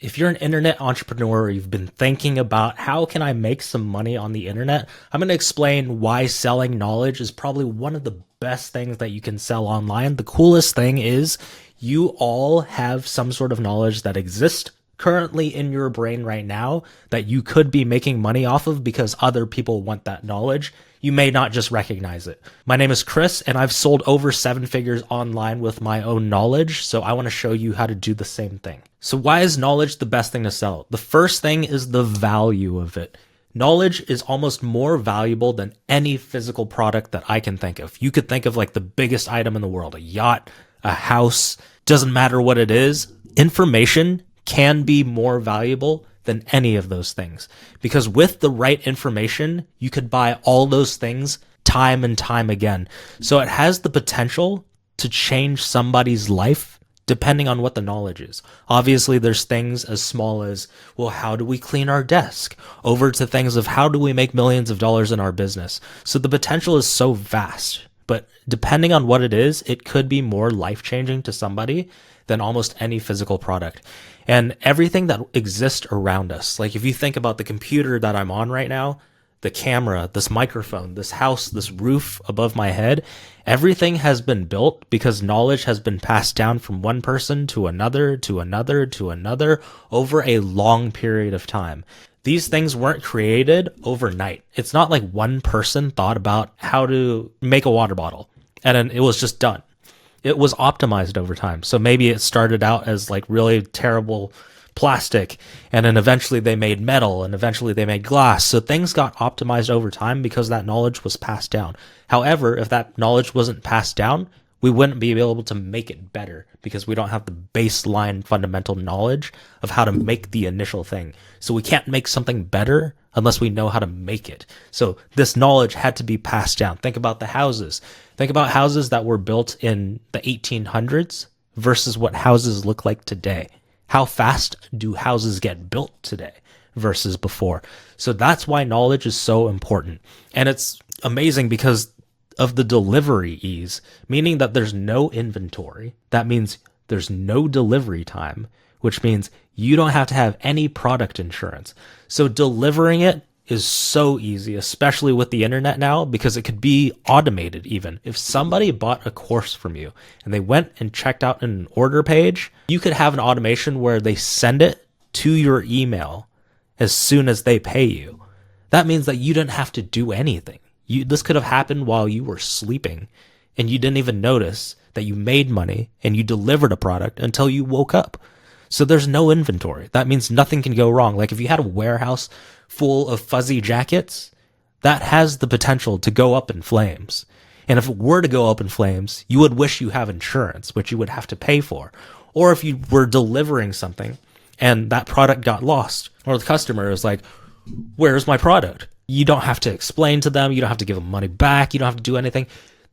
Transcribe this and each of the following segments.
If you're an internet entrepreneur or you've been thinking about how can I make some money on the internet, I'm going to explain why selling knowledge is probably one of the best things that you can sell online. The coolest thing is you all have some sort of knowledge that exists currently in your brain right now that you could be making money off of because other people want that knowledge. You may not just recognize it. My name is Chris, and I've sold over 7 figures online with my own knowledge, so I want to show you how to do the same thing. So why is knowledge the best thing to sell? The first thing is the value of it. Knowledge is almost more valuable than any physical product that I can think of. You could think of like the biggest item in the world, a yacht, a house, doesn't matter what it is. Information can be more valuable than any of those things. Because with the right information, you could buy all those things time and time again. So it has the potential to change somebody's life depending on what the knowledge is. Obviously, there's things as small as, well, how do we clean our desk? Over to things of how do we make millions of dollars in our business? So the potential is so vast. But depending on what it is, it could be more life-changing to somebody than almost any physical product. And everything that exists around us, like if you think about the computer that I'm on right now, the camera, this microphone, this house, this roof above my head, everything has been built because knowledge has been passed down from one person to another, to another, to another over a long period of time. These things weren't created overnight. It's not like one person thought about how to make a water bottle and then it was just done. It was optimized over time. So maybe it started out as like really terrible plastic, and then eventually they made metal, and eventually they made glass. So things got optimized over time because that knowledge was passed down. However, if that knowledge wasn't passed down, we wouldn't be able to make it better because we don't have the baseline fundamental knowledge of how to make the initial thing. So we can't make something better unless we know how to make it. So this knowledge had to be passed down. Think about the houses. Think about houses that were built in the 1800s versus what houses look like today. How fast do houses get built today versus before? So that's why knowledge is so important. And it's amazing because of the delivery ease, meaning that there's no inventory. That means there's no delivery time, which means you don't have to have any product insurance. So delivering it is so easy, especially with the internet now, because it could be automated even. If somebody bought a course from you and they went and checked out an order page, you could have an automation where they send it to your email as soon as they pay you. That means that you didn't have to do anything. This could have happened while you were sleeping and you didn't even notice that you made money and you delivered a product until you woke up. So there's no inventory. That means nothing can go wrong. Like if you had a warehouse full of fuzzy jackets, that has the potential to go up in flames. And if it were to go up in flames, you would wish you have insurance, which you would have to pay for. Or if you were delivering something and that product got lost, or the customer is like, where's my product? You don't have to explain to them. You don't have to give them money back. You don't have to do anything.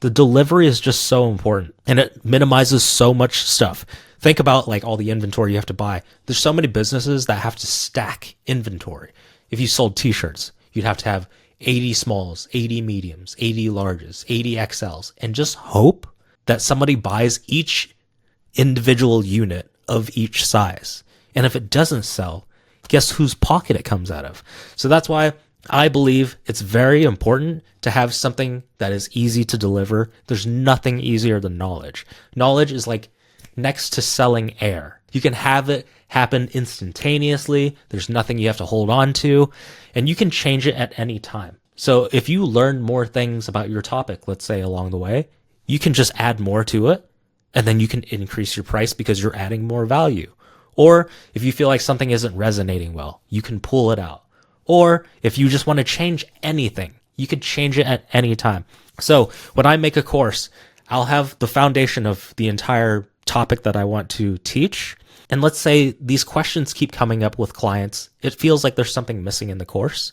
The delivery is just so important and it minimizes so much stuff. Think about like all the inventory you have to buy. There's so many businesses that have to stack inventory. If you sold t-shirts, you'd have to have 80 smalls, 80 mediums, 80 larges, 80 XLs, and just hope that somebody buys each individual unit of each size. And if it doesn't sell, guess whose pocket it comes out of? So that's why I believe it's very important to have something that is easy to deliver. There's nothing easier than knowledge. Knowledge is like next to selling air. You can have it happen instantaneously. There's nothing you have to hold on to, and you can change it at any time. So if you learn more things about your topic, let's say along the way, you can just add more to it, and then you can increase your price because you're adding more value. Or if you feel like something isn't resonating well, you can pull it out. Or if you just want to change anything, you could change it at any time. So when I make a course, I'll have the foundation of the entire topic that I want to teach. And let's say these questions keep coming up with clients. It feels like there's something missing in the course.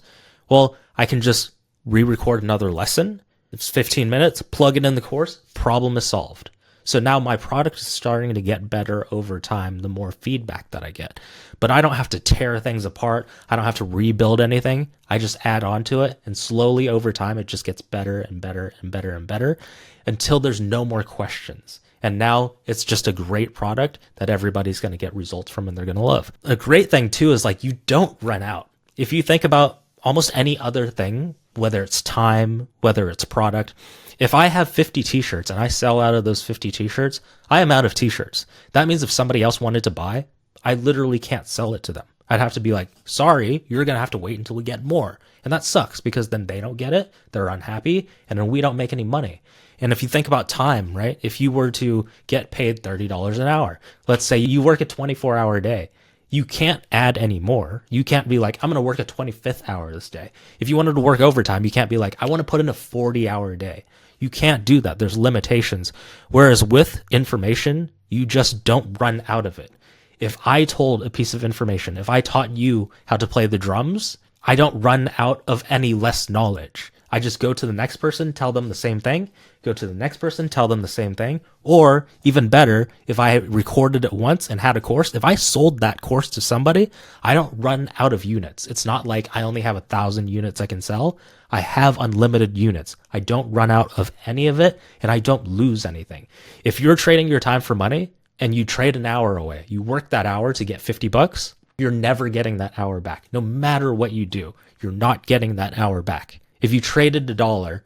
Well, I can just re-record another lesson. It's 15 minutes, plug it in the course, problem is solved. So now my product is starting to get better over time, the more feedback that I get. But I don't have to tear things apart. I don't have to rebuild anything. I just add on to it, and slowly over time, it just gets better and better and better and better until there's no more questions. And now it's just a great product that everybody's going to get results from and they're going to love. A great thing too is like you don't run out. If you think about almost any other thing, whether it's time, whether it's product, if I have 50 t-shirts and I sell out of those 50 t-shirts, I am out of t-shirts. That means if somebody else wanted to buy, I literally can't sell it to them. I'd have to be like, sorry, you're going to have to wait until we get more. And that sucks because then they don't get it, they're unhappy, and then we don't make any money. And if you think about time, right? If you were to get paid $30 an hour, let's say you work a 24-hour day, you can't add any more. You can't be like, I'm going to work a 25th hour this day. If you wanted to work overtime, you can't be like, I want to put in a 40-hour day. You can't do that. There's limitations. Whereas with information, you just don't run out of it. If I told a piece of information, if I taught you how to play the drums, I don't run out of any less knowledge. I just go to the next person, tell them the same thing, go to the next person, tell them the same thing. Or even better, if I recorded it once and had a course, if I sold that course to somebody, I don't run out of units. It's not like I only have 1,000 units I can sell. I have unlimited units. I don't run out of any of it and I don't lose anything. If you're trading your time for money and you trade an hour away, you work that hour to get $50, you're never getting that hour back. No matter what you do, you're not getting that hour back. If you traded $1,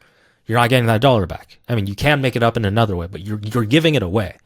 you're not getting that dollar back. I mean, you can make it up in another way, but you're giving it away.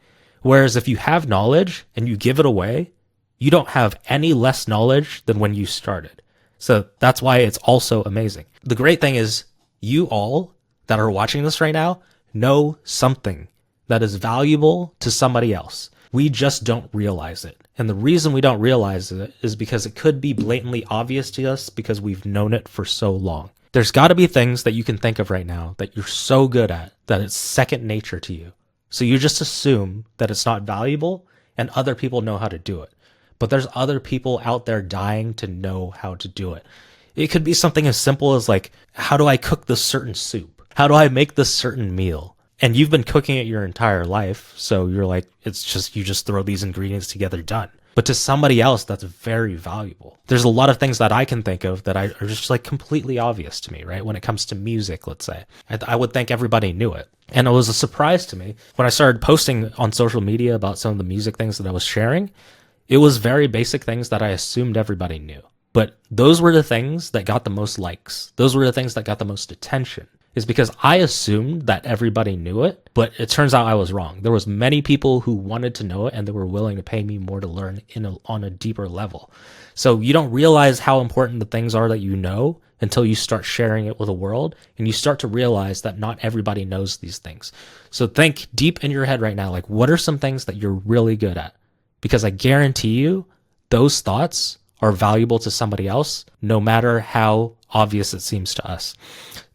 Whereas if you have knowledge and you give it away, you don't have any less knowledge than when you started. So that's why it's also amazing. The great thing is you all that are watching this right now know something that is valuable to somebody else. We just don't realize it. And the reason we don't realize it is because it could be blatantly obvious to us because we've known it for so long. There's got to be things that you can think of right now that you're so good at that it's second nature to you. So you just assume that it's not valuable and other people know how to do it. But there's other people out there dying to know how to do it. It could be something as simple as like, how do I cook this certain soup? How do I make this certain meal? And you've been cooking it your entire life. So you're like, it's just, you just throw these ingredients together, done. But to somebody else, that's very valuable. There's a lot of things that I can think of that are just like completely obvious to me, right? When it comes to music, let's say, I would think everybody knew it. And it was a surprise to me when I started posting on social media about some of the music things that I was sharing. It was very basic things that I assumed everybody knew. But those were the things that got the most likes. Those were the things that got the most attention. Is because I assumed that everybody knew it, but it turns out I was wrong. There was many people who wanted to know it and they were willing to pay me more to learn on a deeper level. So you don't realize how important the things are that you know until you start sharing it with the world and you start to realize that not everybody knows these things. So think deep in your head right now, like what are some things that you're really good at? Because I guarantee you those thoughts are valuable to somebody else, no matter how obvious it seems to us.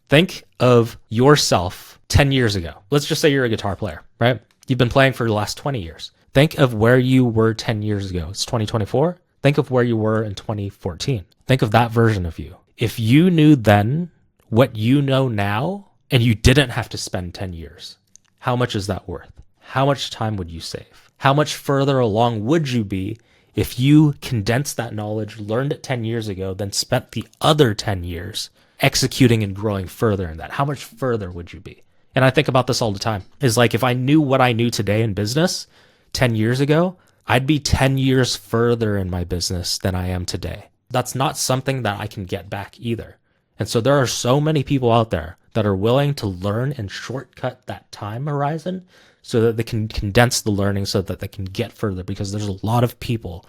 Think of yourself 10 years ago. Let's just say you're a guitar player, right? You've been playing for the last 20 years. Think of where you were 10 years ago. It's 2024. Think of where you were in 2014. Think of that version of you. If you knew then what you know now and you didn't have to spend 10 years, how much is that worth? How much time would you save? How much further along would you be if you condensed that knowledge, learned it 10 years ago, then spent the other 10 years executing and growing further in that? How much further would you be? And I think about this all the time. Is like if I knew what I knew today in business 10 years ago, I'd be 10 years further in my business than I am today. That's not something that I can get back either. And so there are so many people out there that are willing to learn and shortcut that time horizon so that they can condense the learning so that they can get further, because there's a lot of people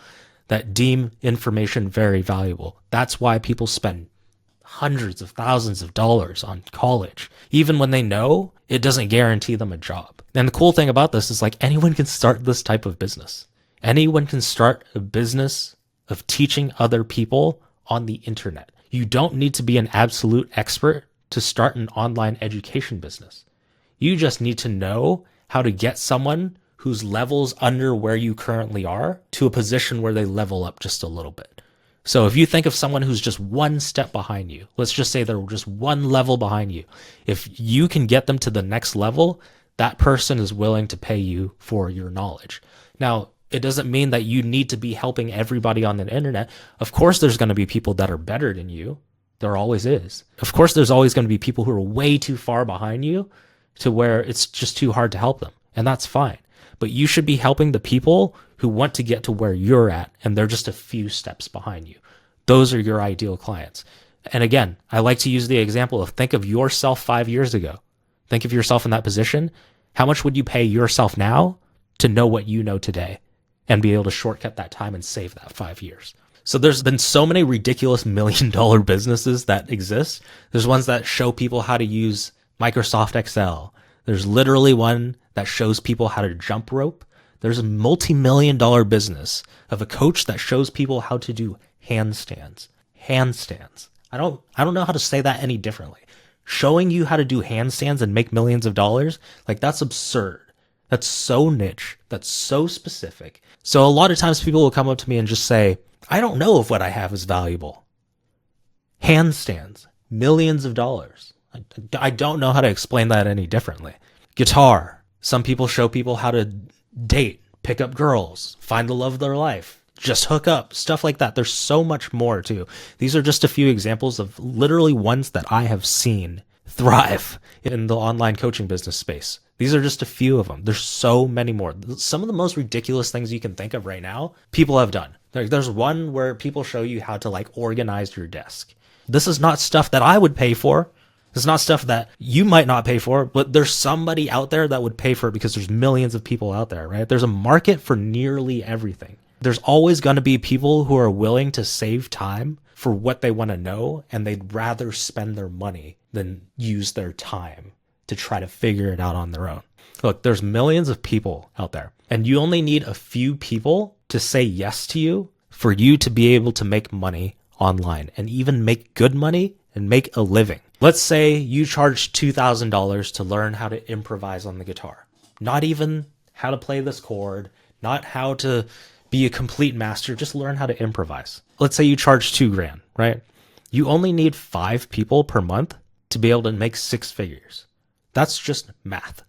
that deem information very valuable. That's why people spend hundreds of thousands of dollars on college. Even when they know, it doesn't guarantee them a job. And the cool thing about this is like anyone can start this type of business. Anyone can start a business of teaching other people on the internet. You don't need to be an absolute expert to start an online education business. You just need to know how to get someone whose level's under where you currently are to a position where they level up just a little bit. So if you think of someone who's just one step behind you, let's just say they're just one level behind you. If you can get them to the next level, that person is willing to pay you for your knowledge. Now, it doesn't mean that you need to be helping everybody on the internet. Of course, there's going to be people that are better than you. There always is. Of course, there's always going to be people who are way too far behind you to where it's just too hard to help them. And that's fine. but you should be helping the people who want to get to where you're at, and they're just a few steps behind you. Those are your ideal clients. And again, I like to use the example of think of yourself 5 years ago. Think of yourself in that position. How much would you pay yourself now to know what you know today and be able to shortcut that time and save that 5 years? So there's been so many ridiculous $1 million businesses that exist. There's ones that show people how to use Microsoft Excel. There's literally one that shows people how to jump rope. There's a multi-million-dollar business of a coach that shows people how to do handstands. Handstands. I don't know how to say that any differently. Showing you how to do handstands and make millions of dollars, like that's absurd. That's so niche. That's so specific. So a lot of times people will come up to me and just say, I don't know if what I have is valuable. Handstands, millions of dollars. I don't know how to explain that any differently. Guitar. Some people show people how to date, pick up girls, find the love of their life, just hook up, stuff like that. There's so much more too. These are just a few examples of literally ones that I have seen thrive in the online coaching business space. These are just a few of them. There's so many more. Some of the most ridiculous things you can think of right now, people have done. There's one where people show you how to like organize your desk. This is not stuff that I would pay for. It's not stuff that you might not pay for, but there's somebody out there that would pay for it because there's millions of people out there, right? There's a market for nearly everything. There's always going to be people who are willing to save time for what they want to know, and they'd rather spend their money than use their time to try to figure it out on their own. Look, there's millions of people out there, and you only need a few people to say yes to you for you to be able to make money online and even make good money and make a living. Let's say you charge $2,000 to learn how to improvise on the guitar. Not even how to play this chord, not how to be a complete master, just learn how to improvise. Let's say you charge $2,000, right? You only need 5 people per month to be able to make 6 figures. That's just math.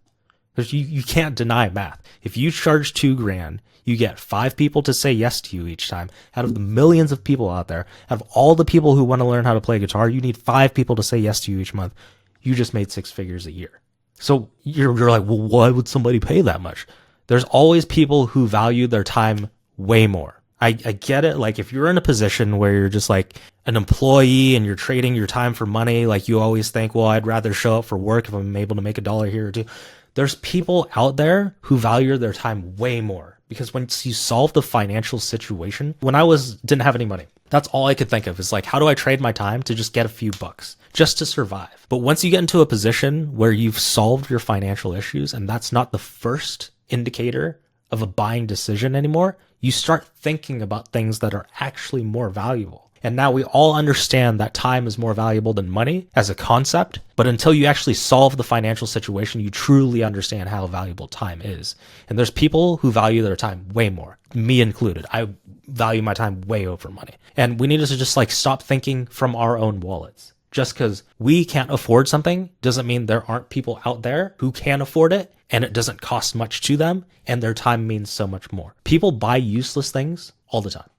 You can't deny math. If you charge $2,000, you get 5 people to say yes to you each time. Out of the millions of people out there, out of all the people who want to learn how to play guitar, you need 5 people to say yes to you each month. You just made 6 figures a year. So you're like, well, why would somebody pay that much? There's always people who value their time way more. I get it. Like if you're in a position where you're just like an employee and you're trading your time for money, like you always think, well, I'd rather show up for work if I'm able to make $1 here or $2. There's people out there who value their time way more, because once you solve the financial situation, when I didn't have any money, that's all I could think of is like, how do I trade my time to just get a few bucks just to survive? But once you get into a position where you've solved your financial issues, and that's not the first indicator of a buying decision anymore, you start thinking about things that are actually more valuable. And now we all understand that time is more valuable than money as a concept, but until you actually solve the financial situation, you truly understand how valuable time is. And there's people who value their time way more, me included. I value my time way over money. And we need to just like stop thinking from our own wallets. Just because we can't afford something doesn't mean there aren't people out there who can afford it, and it doesn't cost much to them, and their time means so much more. People buy useless things all the time,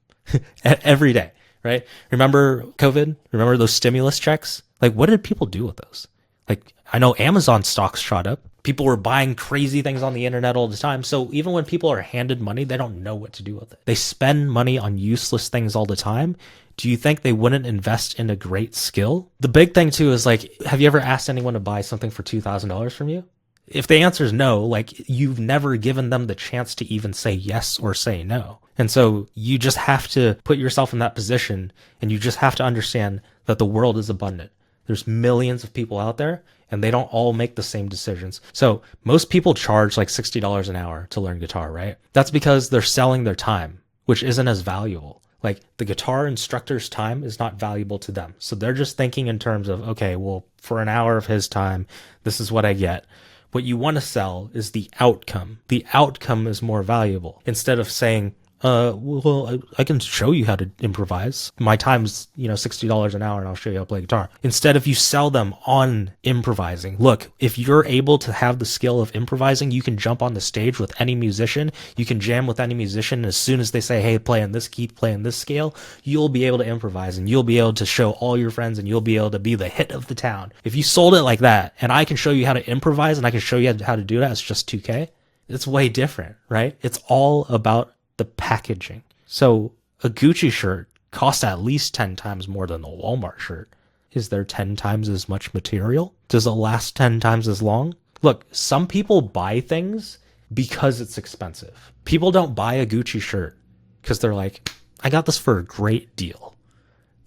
every day, right? Remember COVID? Remember those stimulus checks? Like, what did people do with those? Like, I know Amazon stocks shot up. People were buying crazy things on the internet all the time. So even when people are handed money, they don't know what to do with it. They spend money on useless things all the time. Do you think they wouldn't invest in a great skill? The big thing too is like, have you ever asked anyone to buy something for $2,000 from you? If the answer is no, like you've never given them the chance to even say yes or say no. And so you just have to put yourself in that position, and you just have to understand that the world is abundant. There's millions of people out there, and they don't all make the same decisions. So most people charge like $60 an hour to learn guitar, right? That's because they're selling their time, which isn't as valuable. Like the guitar instructor's time is not valuable to them. So they're just thinking in terms of, okay, well, for an hour of his time, this is what I get. What you want to sell is the outcome. The outcome is more valuable. Instead of saying, well, I can show you how to improvise. My time's, $60 an hour, and I'll show you how to play guitar. Instead, if you sell them on improvising, look, if you're able to have the skill of improvising, you can jump on the stage with any musician. You can jam with any musician. And as soon as they say, hey, play on this key, play on this scale, you'll be able to improvise, and you'll be able to show all your friends, and you'll be able to be the hit of the town. If you sold it like that, and I can show you how to improvise, and I can show you how to do that, it's just $2K. It's way different, right? It's all about the packaging. So a Gucci shirt costs at least 10 times more than a Walmart shirt. Is there 10 times as much material? Does it last 10 times as long? Look, some people buy things because it's expensive. People don't buy a Gucci shirt because they're like, I got this for a great deal.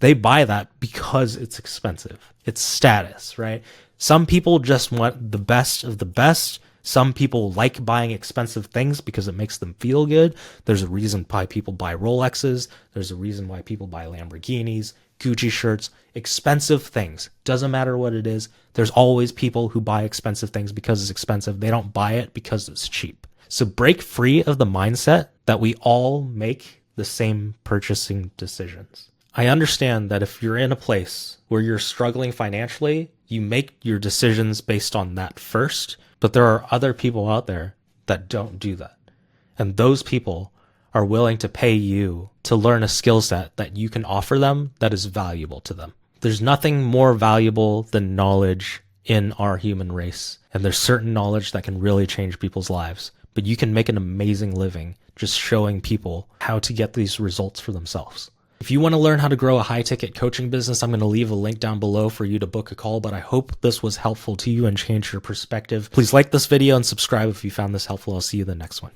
They buy that because it's expensive. It's status, right? Some people just want the best of the best. Some people like buying expensive things because it makes them feel good. There's a reason why people buy Rolexes. There's a reason why people buy Lamborghinis, Gucci shirts, expensive things. Doesn't matter what it is. There's always people who buy expensive things because it's expensive. They don't buy it because it's cheap. So break free of the mindset that we all make the same purchasing decisions. I understand that if you're in a place where you're struggling financially, you make your decisions based on that first. But there are other people out there that don't do that. And those people are willing to pay you to learn a skill set that you can offer them that is valuable to them. There's nothing more valuable than knowledge in our human race. And there's certain knowledge that can really change people's lives. But you can make an amazing living just showing people how to get these results for themselves. If you want to learn how to grow a high-ticket coaching business, I'm going to leave a link down below for you to book a call, but I hope this was helpful to you and changed your perspective. Please like this video and subscribe if you found this helpful. I'll see you in the next one.